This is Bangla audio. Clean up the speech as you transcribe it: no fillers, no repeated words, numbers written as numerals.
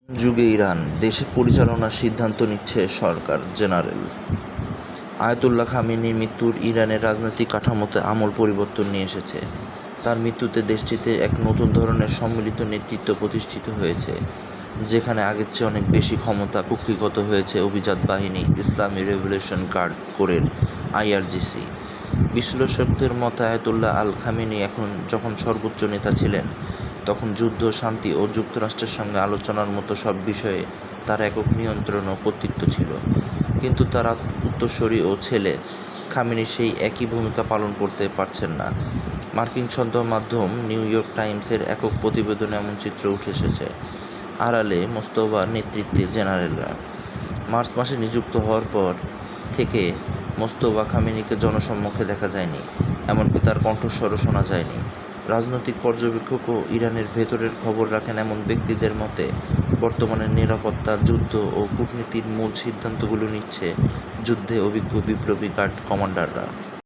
যুগে ইরান দেশ পরিচালনার সিদ্ধান্ত নিচ্ছে সরকার জেনারেল আয়াতুল্লাহ খামেনির মৃত্যুর ইরানের রাজনৈতিক কাঠামোতে আমূল পরিবর্তন নিয়ে এসেছে। তার মৃত্যুতে দেশটিতে এক নতুন ধরনের সম্মিলিত নেতৃত্ব প্রতিষ্ঠিত হয়েছে, যেখানে আগের চেয়ে অনেক বেশি ক্ষমতা কুক্ষিগত হয়েছে অভিজাত বাহিনী ইসলামী রেভলিউশন গার্ড কোরের আইআরজিসি। বিশ্লেষকদের মতে আয়াতুল্লাহ আল খামেনি যখন সর্বোচ্চ নেতা ছিলেন, তখন যুদ্ধ, শান্তি ও যুক্তরাষ্ট্রের সঙ্গে আলোচনার মতো সব বিষয়ে তার একক নিয়ন্ত্রণ ও কর্তৃত্ব ছিল। কিন্তু তার উত্তরসূরি ও ছেলে খামেনি সেই একই ভূমিকা পালন করতে পারছেন না। মার্কিন সংবাদ মাধ্যম নিউ ইয়র্ক টাইমসের একক প্রতিবেদনে এমন চিত্র উঠে এসেছে। আড়ালে মোস্তফার নেতৃত্বে জেনারেলরা। মার্চ মাসে নিযুক্ত হওয়ার পর থেকে মোস্তফা খামেনিকে জনসম্মুখে দেখা যায়নি, এমনকি তার কণ্ঠস্বরও শোনা যায়নি। রাজনৈতিক পর্যবেক্ষক ও ইরানের ভেতরের খবর রাখেন এমন ব্যক্তিদের মতে, বর্তমানে নিরাপত্তা, যুদ্ধ ও কূটনীতির মূল সিদ্ধান্তগুলো নিচ্ছে যুদ্ধে অভিজ্ঞ বিপ্লবী গার্ড কমান্ডাররা।